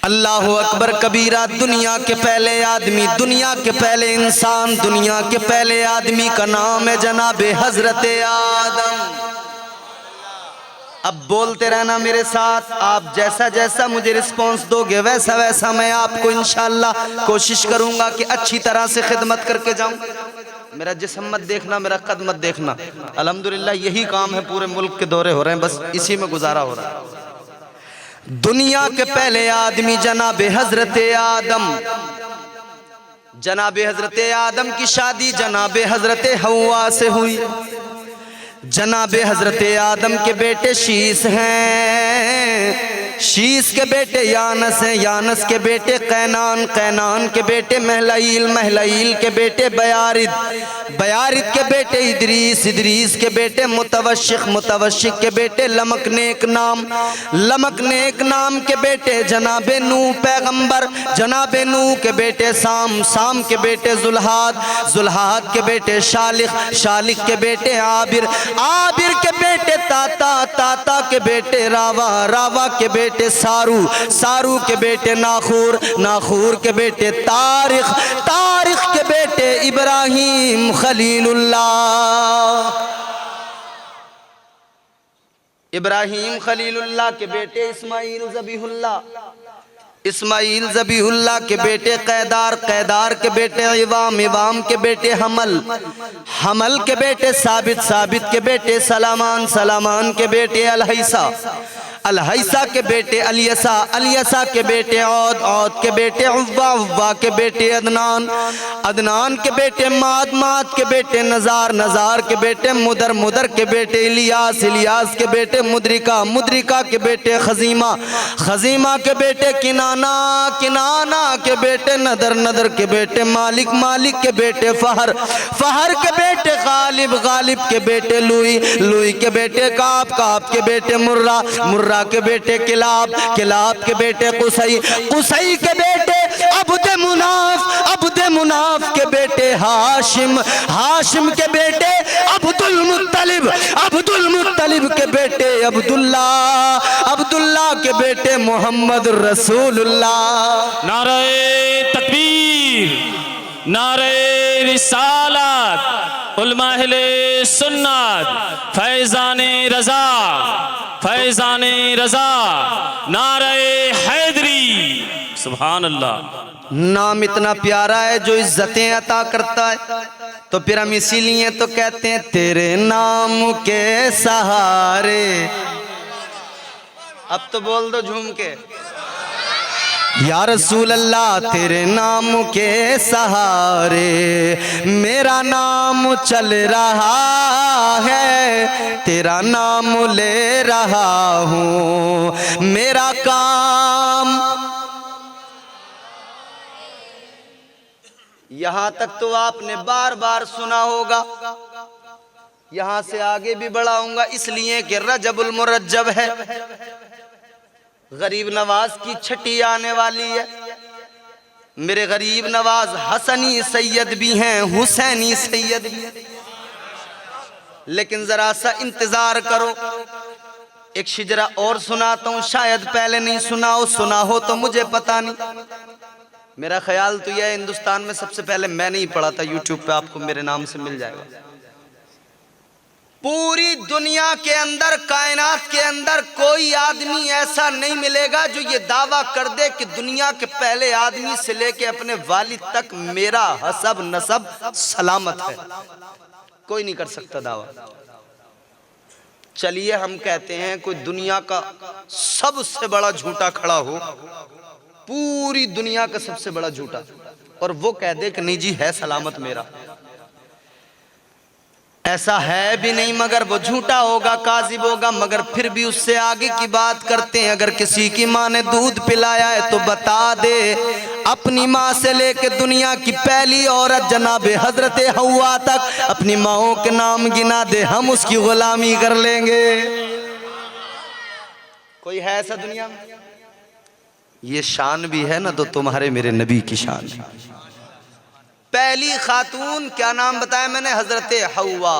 अल्लाहु अकबर कबीरा। दुनिया के पहले आदमी, दुनिया के पहले इंसान, दुनिया के पहले आदमी का नाम है जनाबे हजरत आदम। अब बोलते रहना मेरे साथ, आप जैसा जैसा मुझे रिस्पॉन्स दोगे वैसा वैसा मैं आपको इंशाअल्लाह कोशिश करूंगा कि अच्छी तरह से खिदमत करके जाऊं। मेरा जिस्म मत देखना, मेरा कद मत देखना। अल्हम्दुलिल्लाह यही काम है, पूरे मुल्क के दौरे हो रहे हैं, बस इसी में गुजारा हो रहा है। दुनिया के पहले आदमी जनाबे हजरत आदम। जनाबे हजरत आदम की शादी जनाबे हजरत हव्वा से हुई। जनाबे हजरत आदम के बेटे शीस हैं, शीस के बेटे यानस हैं, यानस के बेटे कैनान, कैनान के बेटे महलईल, महलईल के बेटे बयारिद, बयारिद के बेटे इदरीस, इदरीस के बेटे मुतवशिक, मुतवशिक के बेटे लमकनेक नाम, लमकनेक नाम के बेटे जनाबे नूह पैगंबर, जनाबे नूह के बेटे साम, साम के बेटे जुल्हाद, जुल्हाद के बेटे शालिक, शालिक के बेटे आबिर, आबिर के बेटे ताता, ताता के बेटे रावा, रावा के बेटे सारू, सारू के बेटे नाखूर, नाखूर के बेटे तारिख, तारिख के बेटे इब्राहिम खलीलुल्लाह, इब्राहिम खलीलुल्लाह के बेटे इस्माइल ज़बीहुल्लाह, इस्माइल ज़बीहुल्लाह के बेटे कैदार, कैदार के बेटे इवाम, इवाम के बेटे हमल, हमल के बेटे साबित, साबित के बेटे सलामान, सलामान के बेटे अलहैसा, अलहैसा के बेटे अलियसा, अलियसा के बेटे औद, औद के बेटे उव्वा, उव्वा के बेटे अदनान, अदनान के बेटे माद, माद के बेटे नज़ार, नज़ार के बेटे मुदर, मुदर के बेटे इलियास, इलियास के बेटे मुद्रिका, मुद्रिका के बेटे खजीमा, खजीमा के बेटे किनाना, किनाना के बेटे नदर, नदर के बेटे मालिक, मालिक के बेटे फहर, फहर के बेटे गालिब, गालिब के बेटे लुई, लुई के बेटे काब, काब के बेटे मुर्रा, मुर्रा के बेटे किलाब, किलाब के बेटे कुसई, कुसई के बेटे अब्द मुनाफ, अब्द मुनाफ के बेटे हाशिम, हाशिम के बेटे अब्दुल मुत्तलिब, अब्दुल मुत्तलिब के बेटे अब्दुल्ला, अब्दुल्ला के बेटे मोहम्मद रसूलुल्लाह। नारे तकबीर, नारे रिसालत, उलमा-ए सुन्नत, फैज़ाने रज़ा, फैज़ाने रज़ा, नारे हैदरी, सुभान अल्लाह। नाम इतना प्यारा है जो इज्जतें अता करता है, तो फिर हम इसीलिए तो कहते हैं तेरे नाम के सहारे। अब तो बोल दो झूम के, या रसूल अल्लाह तेरे नाम के सहारे मेरा नाम चल रहा है, तेरा नाम ले रहा हूँ, मेरा काम। यहाँ तक तो आपने बार बार सुना होगा, यहाँ से आगे भी बढ़ाऊंगा इसलिए कि रजबुल मुरज्जब है, गरीब नवाज की छठी आने वाली है। मेरे गरीब नवाज हसनी सैयद भी हैं, हुसैनी सैयद भी हैं, लेकिन जरा सा इंतजार करो, एक शिजरा और सुनाता हूँ, शायद पहले नहीं सुना हो, सुना हो तो मुझे पता नहीं। मेरा ख्याल तो यह हिंदुस्तान में सबसे पहले मैंने ही पढ़ा था, यूट्यूब पे आपको मेरे नाम से मिल जाएगा। पूरी दुनिया के अंदर, कायनात के अंदर कोई आदमी ऐसा नहीं मिलेगा जो ये दावा कर दे कि दुनिया के पहले आदमी से लेके अपने वालिद तक मेरा हसब नसब सलामत है। कोई नहीं कर सकता दावा। चलिए हम कहते हैं कोई दुनिया का सबसे बड़ा झूठा खड़ा हो, पूरी दुनिया का सबसे बड़ा झूठा, और वो कह दे कि नहीं जी है सलामत मेरा। ऐसा है भी नहीं, मगर वो झूठा होगा, काजिब होगा। मगर फिर भी उससे आगे की बात करते हैं, अगर किसी की माँ ने दूध पिलाया है तो बता दे, अपनी माँ से लेके दुनिया की पहली औरत जनाबे हजरत हव्वा तक अपनी माँओं के नाम गिना दे, हम उसकी गुलामी कर लेंगे। कोई है ऐसा दुनिया में? ये शान भी है ना तो तुम्हारे मेरे नबी की शान है। पहली खातून क्या नाम बताया मैंने? हजरत हव्वा,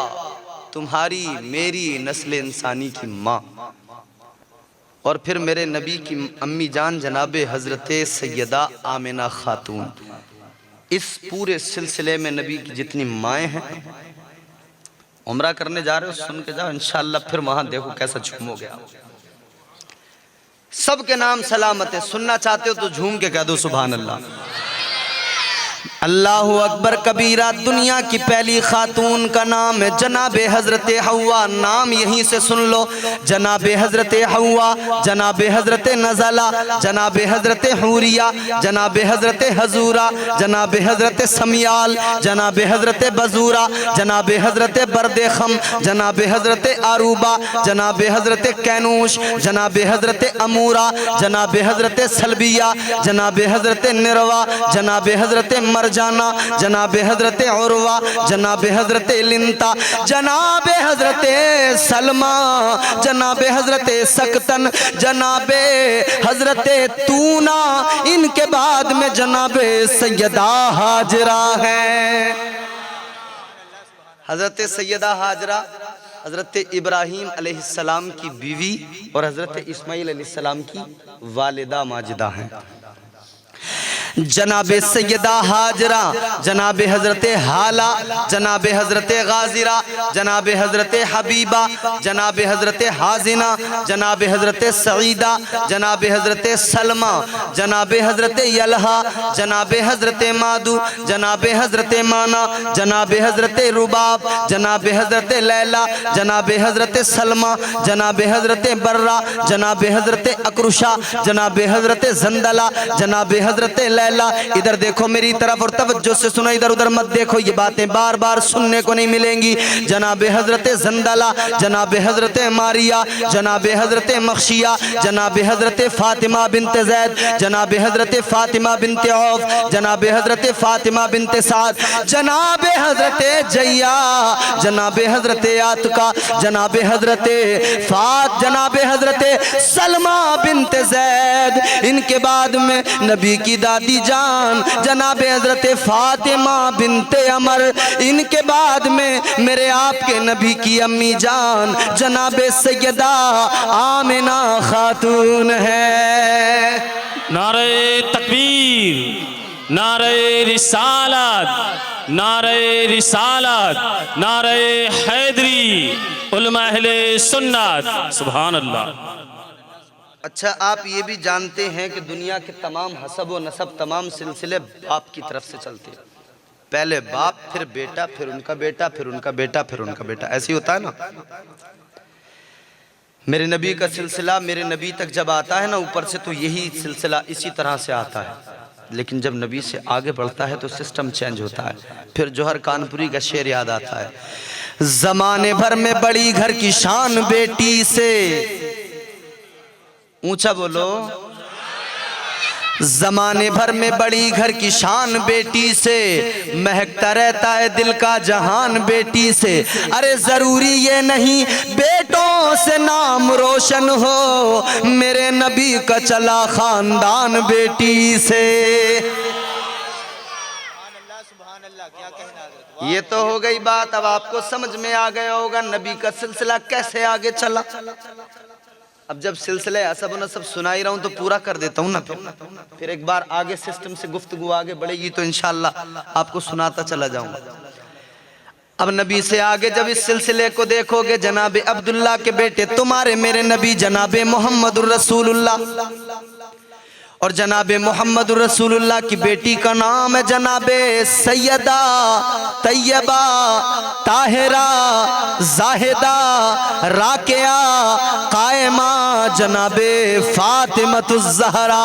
तुम्हारी मेरी नस्ल इंसानी की माँ। और फिर मेरे नबी की अम्मी जान जनाब हज़रत सैयदा आमिना खातून। इस पूरे सिलसिले में नबी की जितनी माएँ हैं, उम्रा करने जा रहे हो सुन के जाओ, इंशाअल्लाह फिर वहाँ देखो कैसा झूमोगे आप। सबके नाम सलामत है, सुनना चाहते हो तो झूम के कह दो सुभान अल्लाह। अल्लाहु अकबर कबीरा। दुनिया की पहली खातून का नाम है जनाब हज़रत हव्वा। नाम यहीं से सुन लो, जनाब हज़रत हव्वा, जनाब हज़रत नज़ला, जनाब हज़रत हुरिया, जनाब हज़रत हजूरा, जनाब हज़रत समियाल, जनाब हज़रत बजूरा, जनाब हज़रत बरदेखम, जनाब हज़रत आरूबा, जनाब हज़रत कैनूश, जनाब हज़रत अमूरा, जनाब हज़रत सलबिया, जनाब हज़रत निरवा, जनाब हज़रत मरजाना, जनाब हज़रत उर्वा, जनाब हज़रत लिंता, जनाब हज़रत सलमा, जनाब हज़रत सकतन, जनाब हज़रत तूना। इनके बाद में जनाब सैयदा हाजरा है। हज़रत सैयदा हाजरा हज़रत इब्राहीम अलैहिस्सलाम की बीवी और हज़रत इस्माईल अलैहिस्सलाम की वालिदा माजिदा हैं। जनाब सैयदा हाजरा, जनाब हज़रत हाला, जनाब हज़रत गाजिरा, जनाब हज़रत हबीबा, जनाब हज़रत हाजिना, जनाब हज़रत सईदा, जनाब हज़रत सलमा, जनाब हज़रत यलहा, जनाब हज़रत मादू, जनाब हज़रत माना, जनाब हज़रत रुबाब, जनाब हज़रत लैला, जनाब हज़रत सलमा, जनाब हज़रत बर्रा, जनाब हज़रत अकरुशा, जनाब हज़रत जंदला, जनाब हज़रत लैला। इधर देखो मेरी तरफ और तवज्जो से सुनो, इधर उधर मत देखो, ये बातें बार बार सुनने को नहीं मिलेंगी। जनाब हज़रत जंदला, जनाब हज़रत मारिया, जनाब हज़रत मखशिया, जनाब हज़रत फातिमा बिनत जैद, जनाब हज़रत फातिमा बिनत औफ, जनाब हज़रत फातिमा बिनत साद, जनाब हज़रत जैया, जनाब हज़रत आतका, जनाब हज़रत फात, जनाब हज़रत सलमा बिनत जैद। इनके बाद में नबी की दादी जान जनाब हज़रत फातिमा बिनते अमर। इनके बाद में मेरे आपके नबी की अम्मी जान जनाब सैयदा आमिना खातून है। नारे तकबीर, नारे रिसालत, नारे रिसालत, नारे हैदरी, उलमा अहले सुन्नत, सुभान अल्लाह। अच्छा, आप ये भी जानते हैं कि दुनिया के तमाम हसब व नसब, तमाम सिलसिले बाप की तरफ से चलते हैं। पहले बाप, फिर बेटा, फिर उनका बेटा, फिर उनका बेटा, फिर उनका बेटा, ऐसे ही होता है ना। मेरे नबी का सिलसिला मेरे नबी तक जब आता है ना ऊपर से, तो यही सिलसिला इसी तरह से आता है। लेकिन जब नबी से आगे बढ़ता है तो सिस्टम चेंज होता है। फिर जौहर कानपुरी का शेर याद आता है, जमाने भर में बड़ी घर की शान बेटी से, ऊंचा बोलो, जमाने भर में बड़ी घर की शान बेटी से, महकता रहता है दिल का जहान बेटी से। अरे जरूरी ये नहीं बेटों से नाम रोशन हो, मेरे नबी का चला खानदान बेटी से। ये तो हो गई बात, अब आपको समझ में आ गया होगा नबी का सिलसिला कैसे आगे चला। अब जब सिलसिले असब न सब सुनाई रहा हूं तो पूरा कर देता हूं ना, फिर एक बार आगे सिस्टम से गुफ्तगू आगे बढ़ेगी तो इंशाअल्लाह आपको सुनाता चला जाऊंगा। अब नबी से आगे जब इस सिलसिले को देखोगे, जनाब अब्दुल्ला के बेटे तुम्हारे मेरे नबी जनाब मोहम्मदुर रसूलुल्लाह, और जनाब मोहम्मदुर रसूलुल्लाह की बेटी का नाम है जनाब सैयदा तैयबा ताहिरा जाहिदा राकिया कायमा जनाब फातिमतुज़ ज़हरा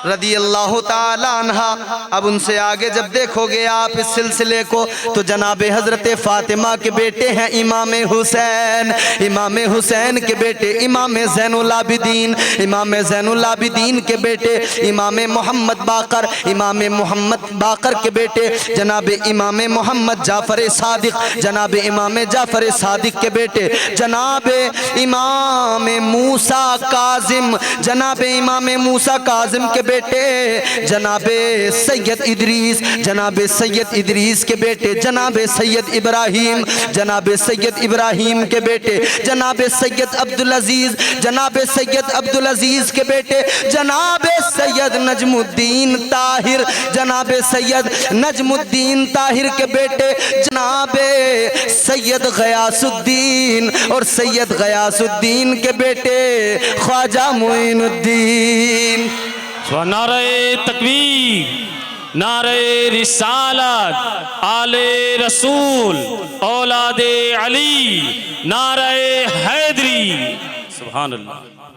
रदी अल्लाह ताला अन्हा। अब उनसे आगे जब देखोगे आप इस सिलसिले को तो जनाब हज़रत फातिमा के बेटे हैं इमाम हुसैन, इमाम हुसैन के बेटे इमाम ज़ैनुल आबिदीन, इमाम ज़ैनुल आबिदीन के बेटे इमाम मोहम्मद बाकर, इमाम मोहम्मद बाकर के बेटे जनाब इमाम मोहम्मद जाफ़र सादिक, जनाब इमाम जाफ़र सादिक के बेटे जनाब इमाम मूसा काजिम, जनाब इमाम मूसा काजिम के बेटे जनाबे सैयद इदरीस, जनाबे सैयद इदरीस के बेटे जनाबे सैयद इब्राहीम, जनाबे सैयद इब्राहीम के बेटे जनाबे सैयद अब्दुल अजीज, जनाबे सैयद अब्दुल अजीज के बेटे जनाबे सैयद नजमुद्दीन ताहिर, जनाबे सैयद नजमुद्दीन ताहिर के बेटे जनाबे सैयद गयासुद्दीन और सैयद गयासुद्दीन के बेटे ख्वाजा मोइनुद्दीन। नारे तकबीर, नारे रिसालत, आले रसूल, औलादे अली, नारे हैदरी। सुभान अल्लाह।